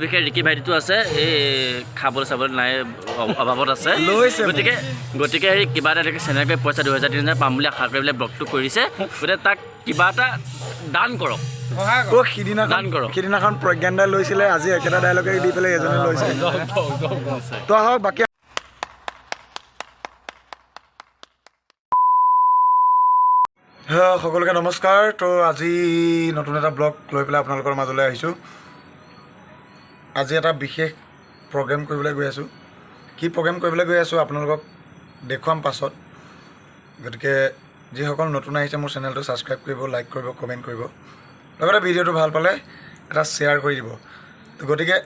বিশেষ ৰিকি ভাইটিটো আছে এই খাবলৈ চাবলৈ নাই অভাৱত আছে গতিকে সেই কিবা এটা চেনেলকৈ পইচা 2000-3000 পাম বুলি আশা কৰি পেলাই ব্লগটো কৰিছে গতিকে তাক কিবা এটা দান কৰক সিদিনাখন প্ৰজ্ঞানদাই লৈছিলে আজি একেটা ডাইলগে দি পেলাই এজনে লৈছে তো আহক বাকী সকলোকে নমস্কাৰ তো আজি নতুন এটা ব্লগ লৈ পেলাই আপোনালোকৰ মাজলৈ আহিছোঁ আজি এটা বিশেষ প্ৰগ্ৰেম কৰিবলৈ গৈ আছোঁ কি প্ৰগ্ৰেম কৰিবলৈ গৈ আছোঁ আপোনালোকক দেখুৱাম পাছত গতিকে যিসকল নতুন আহিছে মোৰ চেনেলটো ছাবস্ক্ৰাইব কৰিব লাইক কৰিব কমেণ্ট কৰিব লগতে ভিডিঅ'টো ভাল পালে এটা শ্বেয়াৰ কৰি দিব তো গতিকে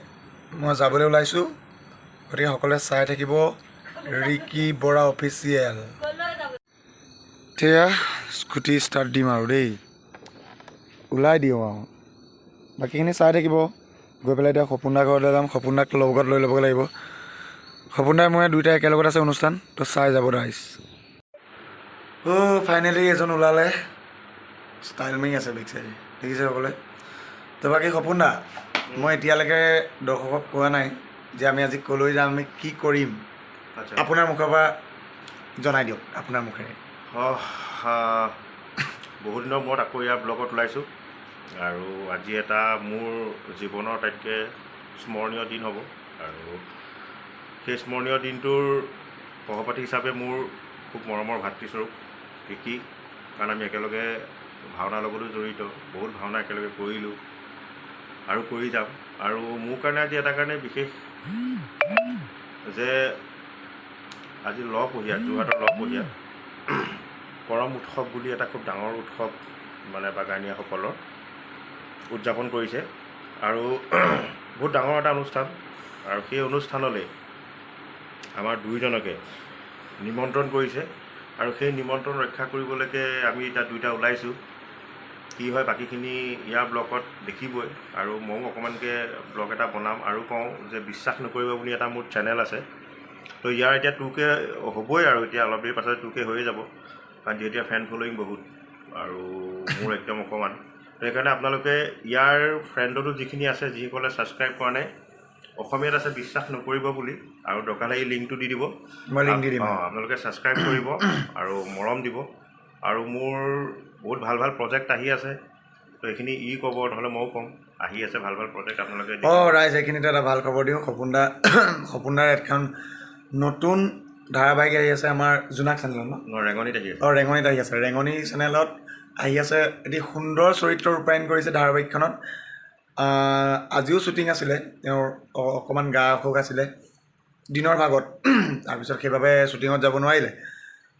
মই যাবলৈ ওলাইছোঁ গতিকে সকলোৱে চাই থাকিব ৰিকি বৰা অফিচিয়েল এতিয়া স্কুটি ষ্টাৰ্ট দিম আৰু দেই ওলাই দিওঁ আৰু বাকীখিনি চাই থাকিব গৈ পেলাই এতিয়া সপোনদাৰ ঘৰলৈ যাম সপোনদাক লগত লৈ ল'ব লাগিব সপোনদাই মই দুইটা একেলগত আছে অনুষ্ঠান তো চাই যাব ৰাইজ ফাইনেলি এজন ওলালে ষ্টাইল মাৰি আছে বেক চাইডে দেখিছে সকলোৱে তো বাকী সপোনদা মই এতিয়ালৈকে দৰ্শকক কোৱা নাই যে আমি আজি ক'লৈ যাম আমি কি কৰিম আপোনাৰ মুখৰ পৰা জনাই দিয়ক আপোনাৰ মুখেৰে বহুত দিনৰ মূৰত আকৌ ইয়াৰ ব্লগত ওলাইছোঁ আৰু আজি এটা মোৰ জীৱনৰ আটাইতকৈ স্মৰণীয় দিন হ'ব আৰু সেই স্মৰণীয় দিনটোৰ সহপাঠী হিচাপে মোৰ খুব মৰমৰ ভাতৃস্বৰূপ ৰিকি কাৰণ আমি একেলগে ভাওনাৰ লগতো জড়িত বহুত ভাওনা একেলগে কৰিলোঁ আৰু কৰি যাম আৰু মোৰ কাৰণে আজি এটা কাৰণে বিশেষ যে আজি লপহীয়া যোৰহাটৰ লপহীয়া কৰম উৎসৱ বুলি এটা খুব ডাঙৰ উৎসৱ মানে বাগানীয়াসকলৰ উদযাপন কৰিছে আৰু বহুত ডাঙৰ এটা অনুষ্ঠান আৰু সেই অনুষ্ঠানলৈ আমাৰ দুইজনকে নিমন্ত্ৰণ কৰিছে আৰু সেই নিমন্ত্ৰণ ৰক্ষা কৰিবলৈকে আমি এতিয়া দুইটা ওলাইছোঁ কি হয় বাকীখিনি ইয়াৰ ব্লগত দেখিবই আৰু ময়ো অকণমানকৈ ব্লগ এটা বনাম আৰু কওঁ যে বিশ্বাস নকৰিব বুলি এটা মোৰ চেনেল আছে তো ইয়াৰ এতিয়া 2K হ'বই আৰু এতিয়া অলপ দেৰি পাছত 2K হৈয়ে যাব কাৰণ যিহেতু ফেন ফলোয়িং বহুত আৰু মোৰ একদম অকণমান সেইকাৰণে আপোনালোকে ইয়াৰ ফ্ৰেণ্ডতো যিখিনি আছে যিসকলে ছাবস্ক্ৰাইব কৰা নাই অসমীয়াত আছে বিশ্বাস নকৰিব বুলি আৰু দৰকাৰ হ'লে এই লিংকটো দি দিব মই লিংক দি দিম আপোনালোকে ছাবস্ক্ৰাইব কৰিব আৰু মৰম দিব আৰু মোৰ বহুত ভাল ভাল প্ৰজেক্ট আহি আছে তো এইখিনি ক'ব নহ'লে ময়ো ক'ম আহি আছে ভাল ভাল প্ৰজেক্ট আপোনালোকে ৰাইজ এইখিনিতে এটা ভাল খবৰ দিওঁ সপোনদাৰ এখন নতুন ধাৰাবাহিক আহি আছে আমাৰ জোনাক চেনেলত ৰেঙনিত আহি আছে ৰেঙনিত আহি আছে ৰেঙনি চেনেলত আহি আছে এটি সুন্দৰ চৰিত্ৰ ৰূপায়ণ কৰিছে ধাৰাবাহিকখনত আজিও শ্বুটিং আছিলে তেওঁৰ অকণমান গা অসুখ আছিলে দিনৰ ভাগত তাৰপিছত সেইবাবে শ্বুটিঙত যাব নোৱাৰিলে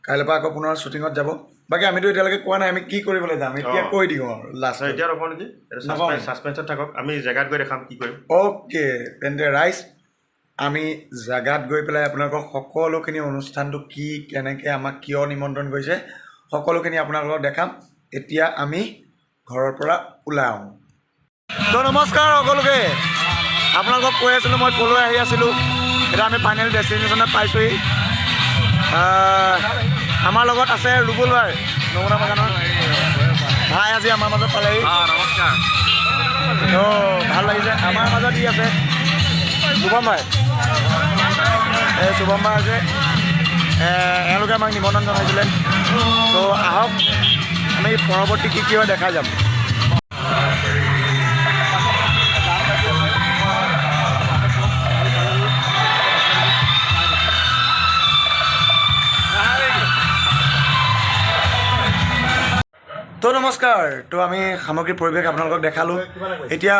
কাইলৈৰ পৰা আকৌ পুনৰ শ্বুটিঙত যাব বাকী আমিতো এতিয়ালৈকে কোৱা নাই আমি কি কৰিবলৈ যাম এতিয়া কৈ দিওঁ আৰু লাষ্ট এতিয়া নকওঁ নেকি ছাছপেন্সত থাকক আমি জেগাত গৈ দেখাম কি কৰিম অ'কে তেন্তে ৰাইজ আমি জেগাত গৈ পেলাই আপোনালোকৰ সকলোখিনি অনুষ্ঠানটো কি কেনেকৈ আমাক কিয় নিমন্ত্ৰণ কৰিছে সকলোখিনি আপোনালোকক দেখাম এতিয়া আমি ঘৰৰ পৰা ওলাই আহোঁ তো নমস্কাৰ সকলোকে আপোনালোকক কৈ আছিলোঁ মই ক'লৈ আহি আছিলোঁ এতিয়া আমি ফাইনেল ডেষ্টিনেশ্যনত পাইছোঁহি আমাৰ লগত আছে ৰুবুল ভাই নমুনা বাগানৰ ভাই আজি আমাৰ মাজত পালেহি নমস্কাৰ তো ভাল লাগিছে আমাৰ মাজত ই আছে শুভম ভাই এই শুভম ভাই আছে এওঁলোকে আমাক নিমন্ত্ৰণ জনাইছিলে তো আহক আমি পৰৱৰ্তী কি হয় দেখাই যাম তো নমস্কাৰ তো আমি সামগ্ৰিক পৰিৱেশ আপোনালোকক দেখালোঁ এতিয়া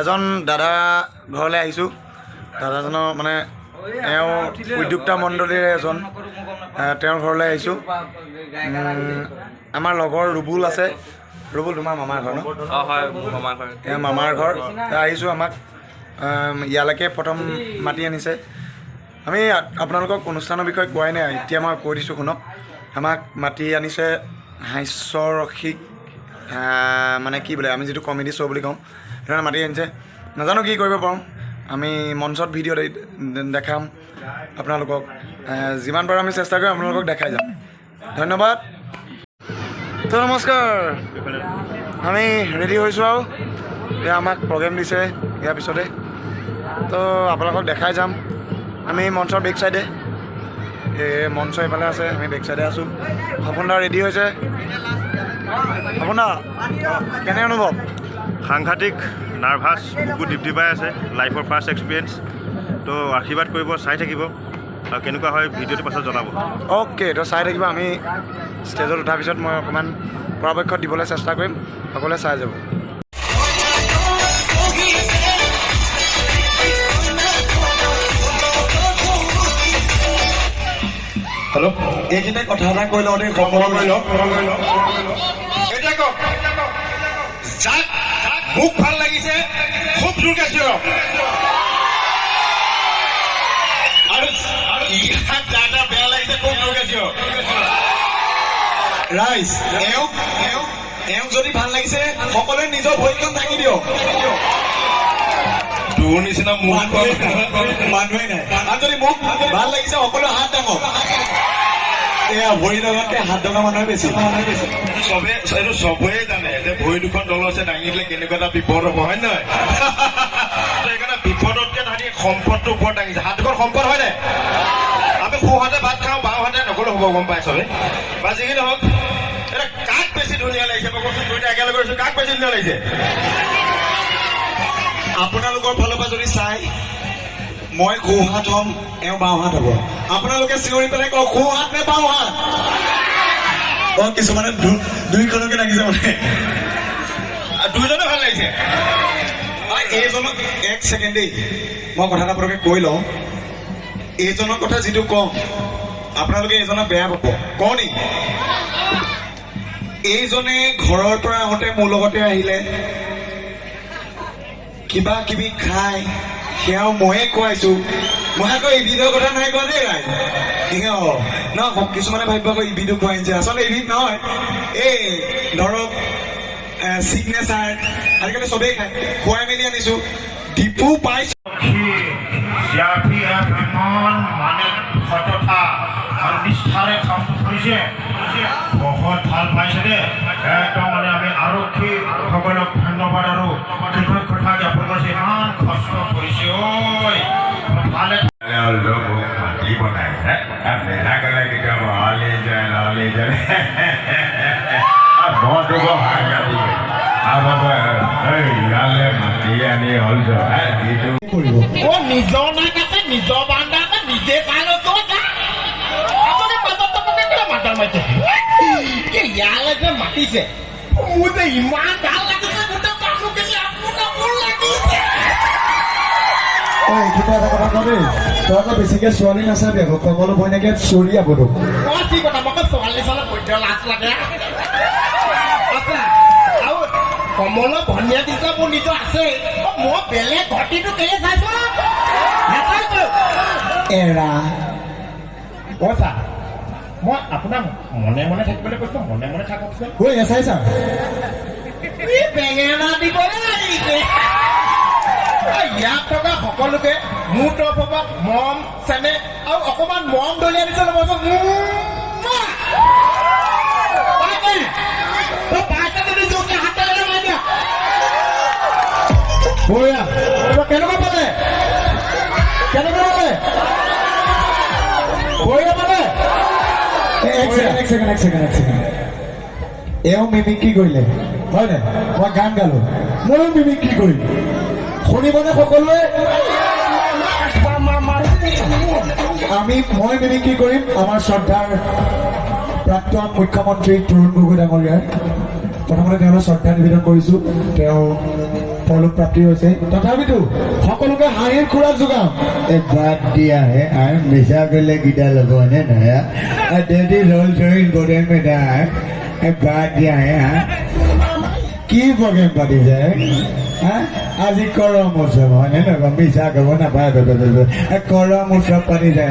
এজন দাদা ঘৰলৈ আহিছোঁ দাদাজনৰ মানে এওঁ উদ্যোক্তা মণ্ডলীৰ এজন তেওঁৰ ঘৰলৈ আহিছোঁ আমাৰ লগৰ ৰুবুল আছে ৰুবুল তোমাৰ মামাৰ ঘৰ ন এওঁ মামাৰ ঘৰ আহিছোঁ আমাক ইয়ালৈকে প্ৰথম মাতি আনিছে আমি আপোনালোকক অনুষ্ঠানৰ বিষয়ে কোৱাই নাই এতিয়া মই কৈ দিছোঁ শুনক আমাক মাতি আনিছে হাস্যৰসিক মানে কি বোলে আমি যিটো কমেডি শ্ব' বুলি কওঁ সেইকাৰণে মাতি আনিছে নাজানো কি কৰিব পাৰোঁ আমি মঞ্চত ভিডিঅ' দেখাম আপোনালোকক যিমান পাৰোঁ আমি চেষ্টা কৰিম আপোনালোকক দেখাই যাম ধন্যবাদ তো নমস্কাৰ আমি ৰেডি হৈছোঁ আৰু এতিয়া আমাক প্ৰগ্ৰেম দিছে ইয়াৰ পিছতে তো আপোনালোকক দেখাই যাম। আমি মঞ্চৰ বেক চাইডে, এই মঞ্চ এইফালে আছে, আমি বেক চাইডে আছোঁ। সপোন দা ৰেডি হৈছে। সপোন দা কেনে অনুভৱ? সাংঘাতিক নাৰ্ভাছ, বুকু ডিপডিপাই আছে, লাইফৰ ফাৰ্ষ্ট এক্সপিৰিয়েঞ্চ। তো আশীৰ্বাদ কৰিব, চাই থাকিব, আৰু কেনেকুৱা হয় ভিডিঅ'টো পাছত জনাব। অ'কে, তো চাই থাকিব। আমি ষ্টেজত উঠাৰ পিছত মই অকণমান পৰাপক্ষত দিবলৈ চেষ্টা কৰিম, সকলোৱে চাই যাব। হেল্ল', এইখিনিতে কথা এটা কৈ লওঁ দেই, সম্পূৰ্ণ কৰি লওক। এতিয়া কওক, যাক মোক ভাল লাগিছে খুব জোৰকে চিঞৰক, আৰু ইয়াক যাৰ যাৰ বেয়া লাগিছে খুব জোৰকে চিঞৰক। ৰাইজ, এওঁক যদি ভাল লাগিছে সকলোৱে নিজৰ ভৰিখন দাঙি দিয়ক। তোৰ নিচিনা মানুহে নাই। আৰু যদি মোক ভাল লাগিছে সকলোৱে হাত দাঙক। এয়া ভৰি লগাতকে হাত দঙা মানুহে বেছি। এইটো চবেই জানে যে ভৰি দুখন তল আছে, দাঙি দিলে কেনেকুৱা এটা বিপদ হ'ব, হয় নহয়? সেইকাৰণে বিপদতকে তাহাঁতি সম্পদটো ওপৰত দাঙিছে। হাত দুখন সম্পদ হয় নাই? আমি সোঁহাতে ভাত খাওঁ, বাওঁহাতে নগ'লেও হ'ব, গম পাই চবে। বা যিখিনি নহওক, এতিয়া কাক বেছি ধুনীয়া লাগিছে মই কচোন, দুইটা একেলগে গৈছো, কাক বেছি ধুনীয়া লাগিছে? আপোনালোকৰ ফালৰ পৰা যদি চাই, মই সোঁহাত হ'ম, এওঁ বাওঁহাত হ'ব। আপোনালোকে চিঞৰি পেলাই কওক সোঁহাত নে বাওঁহাত? কিছুমানে দুইখনকে লাগিছে মানে, দুইজনে ভাল লাগিছে। এইজনক এক ছেকেণ্ড দেই, মই কথা এটা পটককৈ কৈ লওঁ। এইজনৰ কথা যিটো কম, আপোনালোকে এইজনক বেয়া পাব, কওঁ নি? এইজনে ঘৰৰ পৰা আহোঁতে মোৰ লগতে আহিলে, কিবা কিবি খাই, সেয়াও ময়ে খুৱাইছো। মই আকৌ ইবিধৰ কথা নাই কোৱা দেই ৰাইজ। ন কিছুমানে ভাবিব আকৌ ইবিধো খুৱাইছে, আচলতে ইবিধ নহয়, এই ধৰক চিগনেচাৰ আজিকালি চবেই খায়, খুৱাই মেলি আনিছো। ডিপু পাইছো মানে সততা আৰু নিষ্ঠাৰে কাম কৰিছে, বহুত ভাল পাইছে দেই। একদম মানে আমি আৰক্ষীসকলক ধন্যবাদ আৰু কৃতজ্ঞতা জ্ঞাপন কৰিছে, ইমান কষ্ট কৰিছে। ঐ ভালে মাটি বনাই মেধা গ'লে কেতিয়াবা হলি যায় ললি যায় মনটো বৰ ভাল কাটি ইয়ালে মাটি আনি হ'ল নিজৰ নাই কাটে, নিজৰ বান্ধা নিজে খাই লৈছো। ইয়ালে যে মাতিছে, মোৰ যে ইমান ভাল লাগিছে, গোটেই মানুহখিনি আপোন লাগিছে। এইখিনিতে এটা কথা কওঁ দেই, তই আকৌ বেছিকে ছোৱালী নাচাবি আকৌ, কমলো ভৈনীয়েকে চৰি আবতো। কি কথা, মই ছোৱালী চালে বৈদ্য লাজ লাগে। আৰু কমলৰ ভনীয়া দিছে মোৰ নিজৰ আছে, মই বেলেগ ঘটিটো কেলে চাইছো নাচাইছো। এৰা পইচা মই আপোনাৰ মনে মনে থাকিবলৈ কৈছো, মনে মনে থাককচোন। ঐ চাইছা বেঙেনা দিবলৈ লাগিছে। ইয়াত থকা সকলোকে মোৰ তৰফৰ পৰা মৰম চেনেহ আৰু অকণমান মৰম দলিয়াই দিছে ল'বচোন। কেনেকুৱা পালে, কেনেকুৱা পালে মানে? এক ছেকেণ্ড। এওঁ মিমিক্ৰি কৰিলে হয় নাই? মই গান গালো, ময়ো মিমিক্ৰি কৰিম, শুনিবনে সকলোৱে? মই মিমিক্ৰি কৰিম আমাৰ শ্ৰদ্ধাৰ প্ৰাক্তন মুখ্যমন্ত্ৰী তৰুণ গগৈ ডাঙৰীয়াৰ। প্ৰথমতে তেওঁলৈ শ্ৰদ্ধা নিবেদন কৰিছো, তেওঁ পৰলোক প্ৰাপ্তি হৈছে। তথাপিতো সকলোকে হাঁহিৰ খোৰাক যোগাম। বাদ দিয়াহে আৰু মিছা কৰিলে গীতা ল'ব নে নহয়? ডেডি ৰ'ল চৰিন বৰে মেডা বাদ দিয়াহে কি প্ৰগ্ৰেম পাতিছে? আজি কৰম উৎসৱ হয়নে নহয়? মিছা ক'ব নাপায়, কৰম উৎসৱ পাতিছে,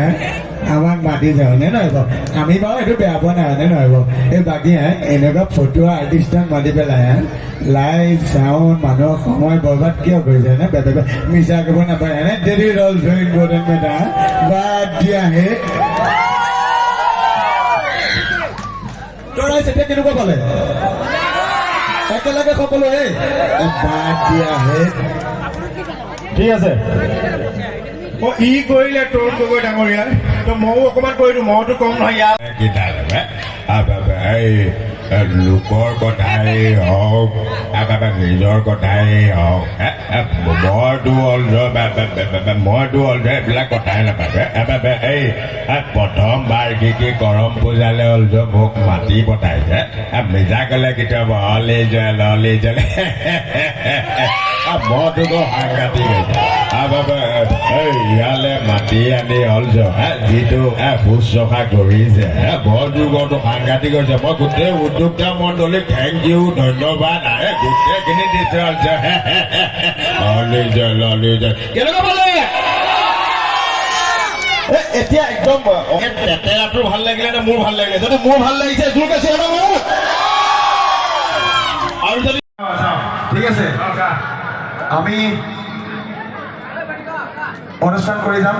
আমাক মাতিছে হয়নে নহয় বাৰু? আমি বাৰু এইটো বেয়া পোৱা নাই হয়নে নহয় বাৰু? এই বাকী এনেকুৱা ফটো আৰ্টিষ্টক মাতি পেলাই লাইট চাউণ্ড মানুহৰ সময় বৰবাদ কিয় কৰিছে নে? মিছা ক'ব নাপায় হয়নে? ডেডি ৰ'ল চৰিন বৰে মেডা বাদ দিয়াহে। এতিয়া কেনেকুৱা পালে? একেলগে সকলোৱে বাদ দিয়াহে। ঠিক আছে ই কৰিলে তৰুণ গগৈ ডাঙৰীয়া তো ময়ো অকণমান কৰি দিওঁ মইতো কম নহয় ইয়াত লোকৰ কথাই হওক নিজৰ কথাই হওক মইতো অলজ এইবিলাক কথাই নাপাবে এই প্ৰথমবাৰ কি কৰম পূজালে অলজ মোক মাতি পঠাইছে মিজা ক'লে কেতিয়াবা ললে জলে মইতো সাংঘাতিক ইয়ালে মাতি আনি অলজ যিটো শুশ্ৰূষা কৰিছে বৰ যুগতো সাংঘাতিক হৈছে মই গোটেই উদ্যোক্তা মণ্ডলীক থেংক ইউ ধন্যবাদ গোটেইখিনি দিছে অলজ কেনেকুৱা পালে এতিয়া একদম তেতেৰাটো ভাল লাগিলে নে মোৰ ভাল লাগিলে যদি মোৰ ভাল লাগিছে জোৰ কাছে আৰু যদি ঠিক আছে আমি অনুষ্ঠান কৰি যাম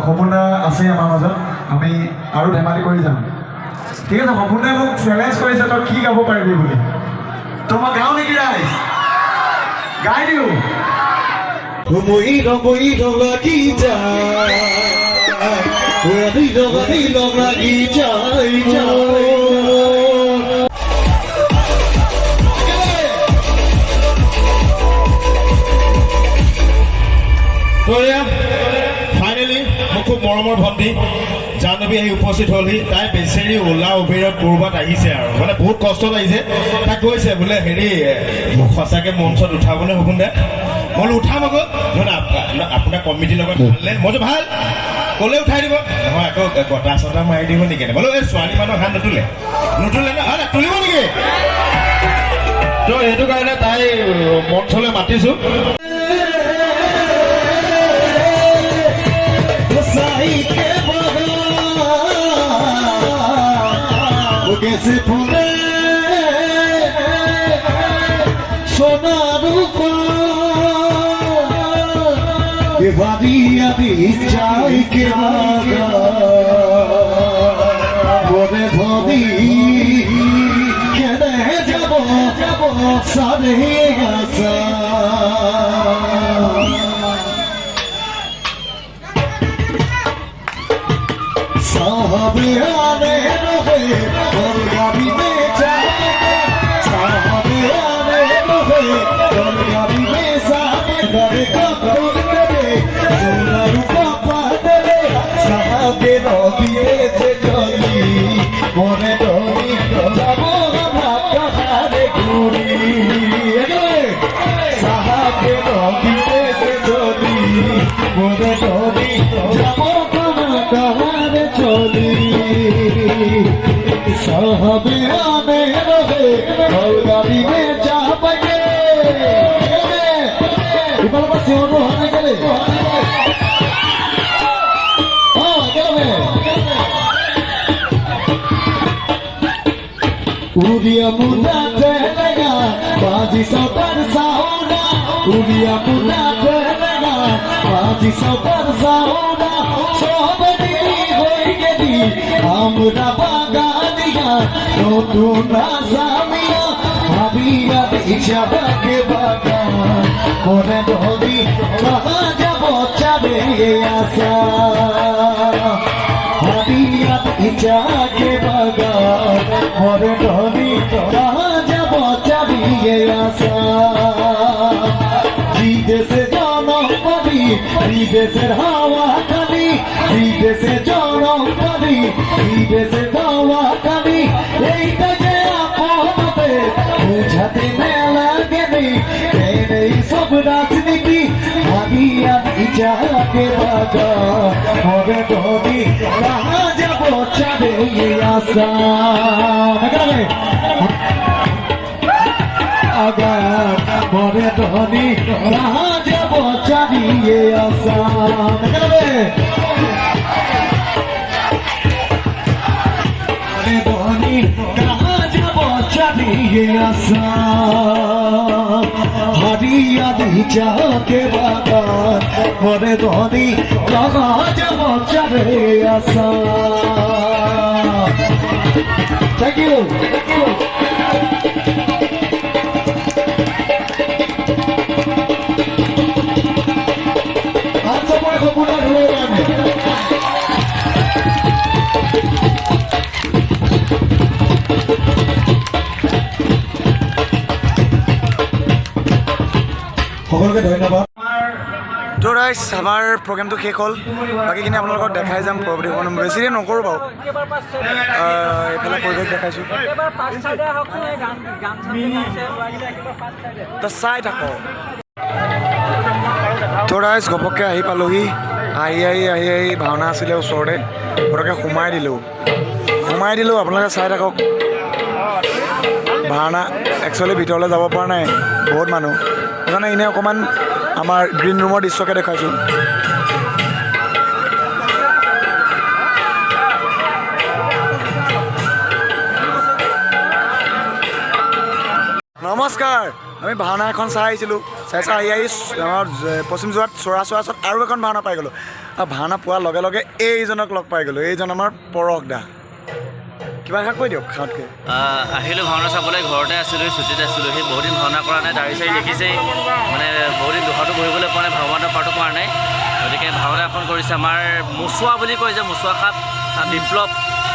সপোনা আছে আমাৰ মাজত আমি আৰু ধেমালি কৰি যাম ঠিক আছে সপোনে মোক চেলেঞ্জ কৰিছে তই কি গাব পাৰিবি বুলি তো মই গাওঁ নেকি ৰাইজ গাই দিওঁ ফাইনেলি মোৰ খুব মৰমৰ ভণ্টি জাহ্নৱী আহি উপস্থিত হ'লহি তাই বেচেৰি ওলা উবেৰত ক'ৰবাত আহিছে আৰু মানে বহুত কষ্টত আহিছে তাই কৈছে বোলে হেৰি মোক সঁচাকৈ মঞ্চত উঠাবলৈ সপোন দে মই উঠাম আকৌ নহয় আপোনাৰ কমিটিৰ লগত ভালে মইতো ভাল ক'লে উঠাই দিব নহয় আকৌ গটা চটা মাৰি দিব নেকি বোলো এই ছোৱালী মানুহৰ হাত নুতুলে ন তুলিব নেকি তো সেইটো কাৰণে তাই মঞ্চলৈ মাতিছোঁ कैसे फूले सोना रूपा ये वादी अभी चाय के बागा बोले धोबी कहते हैं जबो सारे आसा साहबे आने रहे और गाड़ी में जाए साहबे आने रहे और गाड़ी में साहबे डरे का बोल दे सोना रूपा पादले साहबे रोबी से चली मोरे डोरी जाबो भागा हारे गुरी साहबे रोबी से चली मोरे डोरी जाबो कहारे चली साहबे आने रहे और गाड़ी में जा पाए इबाल बस ये वो आने के लिए हाँ क्या में उड़िया मुन्ना चलेगा बाजी सबर साउना उड़िया मुन्ना चलेगा बाजी सबर साउना আমরা বাগানিয়া নতুন আসামিয়া ভাবিয়া ইচ্ছাকে বাগান মনে ধরি কাহা যাব চাবে আসা ভাবিয়া ইচ্ছাকে বাগান মনে ধরি কাহা যাব চাবে আসা বিদেশে জনম পাবি বিদেশের হাওয়া খালি বিদেশে জনম পাবি বিদেশে হাওয়া খালি এইটা যে আপনতে বুঝাতে মেলা গেলি এই সব রাজনীতি ভাবিয়া ইচ্ছাকে বাগা হবে ধরি কাহা যাব চাবে আসা আগার মরে ধনী কাহা যাব চাবিয়ে আসা মরে ধনী কাহা যাব চাবিয়ে আসা হারিয়া দিচাকে বাগান মরে ধনী কাহা যাব চাবে আসা থ্যাংক ইউ আপোনালোকে ধন্যবাদ। তো ৰাইজ আমাৰ প্ৰগ্ৰেমটো শেষ হ'ল, বাকীখিনি আপোনালোকক দেখাই যাম পৰৱৰ্তী সময়ত। বেছি দেৰি নকৰোঁ বাৰু, এইফালে পৰিৱেশ দেখাইছোঁ, তো চাই থাকক। তো ৰাইজ ঘপককৈ আহি পালোহি, আহি ভাওনা আছিলে ওচৰতে, পটককৈ সোমাই দিলোঁ, আপোনালোকে চাই থাকক। ভাওনা একচুৱেলি ভিতৰলৈ যাব পৰা নাই, বহুত মানুহ, সেইকাৰণে এনেই অকণমান আমাৰ গ্ৰীণ ৰুমৰ দৃশ্যকে দেখাইছোঁ। নমস্কাৰ, আমি ভাওনা এখন চাই আহিছিলোঁ, চাই আহি আমাৰ পশ্চিম যোৱাত চোৰা ওচৰত আৰু এখন ভাওনা পাই গ'লোঁ। আৰু ভাওনা পোৱাৰ লগে লগে এইজনক লগ পাই গ'লোঁ, এইজন আমাৰ পৰশ দা। কিবা এষাৰ কৈ দিয়ক খাওঁতকৈ। আহিলোঁ ভাওনা চাবলৈ, ঘৰতে আছিলোঁ, ছুটীত আছিলোঁ, সেই বহুদিন ভাওনা কৰা নাই, দাঢ়ি চাৰি দেখিছেই, মানে বহুদিন দুখতো বহিবলৈ পোৱা নাই, ভাওনা পাৰ্টো কৰা নাই, গতিকে ভাওনা এখন কৰিছে আমাৰ মুচুৱা বুলি কয় যে, মুচুৱা খাপ বিপ্লৱ,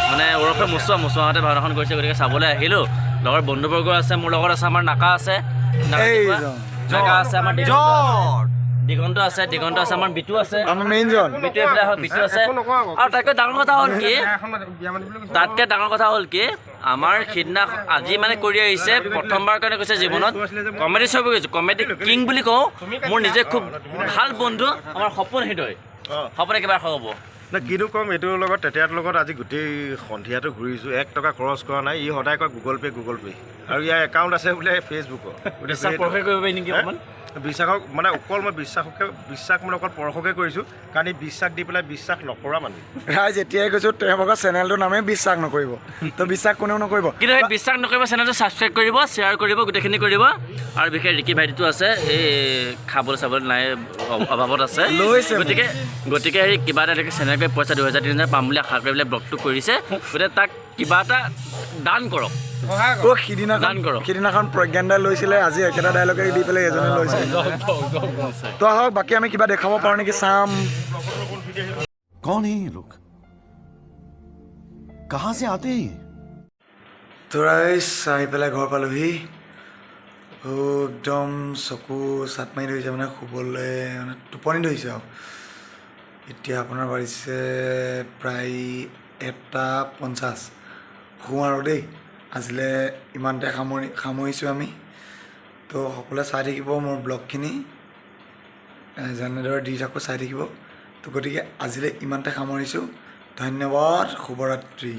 মানে ওৰফে মুচুৱাহঁতে ভাওনাখন কৰিছে, গতিকে চাবলৈ আহিলোঁ। লগৰ বন্ধুবৰ্গ আছে, মোৰ লগত আছে আমাৰ নাকা আছে, নাকা আছে আমাৰ দিগন্ত আছে, আমাৰ বিটু আছে, আমাৰ মেইনজন বিটু এইফালে বিটু আছে। আৰু তাতকৈ ডাঙৰ কথা হ'ল কি আমাৰ সিদিনা আজি মানে কৰি আহিছে, প্ৰথমবাৰ কাৰণে কৈছে জীৱনত কমেডি শ্ব' কৰিছোঁ, কমেডি কিং বুলি কওঁ, মোৰ নিজে খুব ভাল বন্ধু আমাৰ সপোন হৃদয়, সপোনে কিবা হ'ব না কিনো ক'ম, এইটোৰ লগত তেতিয়াৰ লগত আজি গোটেই সন্ধিয়াটো ঘূৰিছোঁ, 1 টকা খৰচ কৰা নাই। ই সদায় কয় গুগল পে' আৰু ইয়াৰ একাউণ্ট আছে বোলে ফেচবুকত। বিশ্বাসক মানে অকল মই বিশ্বাস মানে অকল পৰশকে কৰিছোঁ, কাৰণ ই বিশ্বাস দি পেলাই বিশ্বাস নকৰা মানুহ। ৰাইজ এতিয়াই কৈছোঁ, তেওঁলোকৰ চেনেলটোৰ নামেই বিশ্বাস নকৰিব, তো বিশ্বাস কোনেও নকৰিব। কিন্তু সেই বিশ্বাস নকৰিব, চেনেলটো ছাবস্ক্ৰাইব কৰিব, শ্বেয়াৰ কৰিব, গোটেইখিনি কৰিব। আৰু বিশেষ ৰিকি ভাইটিটো আছে, এই চাবলৈ নাই, অভাৱত আছে, গতিকে সেই কিবা এটা চেনেলকৈ পইচা 2000-3000 পাম বুলি আশা কৰি পেলাই ব্লগটো কৰিছে, গতিকে তাক কিবা এটা দান কৰক। সিদিনাখন প্ৰজ্ঞান দাই লৈছিলে, আজি একেটা ডাইলগে দি পেলাই এজনে লৈছে। তো আহক, বাকী আমি কিবা দেখাব পাৰোঁ নেকি চাম। कौन है ये लोग? कहाँ से आते हैं? তো ৰাইজ আহি পেলাই ঘৰ পালোহি, একদম চকু চাট মাৰি ধৰিছে, মানে শুবলৈ মানে টোপনি ধৰিছে আৰু। এতিয়া আপোনাৰ বাঢ়িছে প্ৰায় 1:50, শুওঁ আৰু দেই। আজিলৈ ইমানতে সামৰিছোঁ আমি। তো সকলোৱে চাই থাকিব মোৰ ব্লগখিনি, যেনেদৰে দি থাকোঁ চাই থাকিব। তো গতিকে আজিলৈ ইমানতে সামৰিছোঁ, ধন্যবাদ, শুভৰাত্ৰি।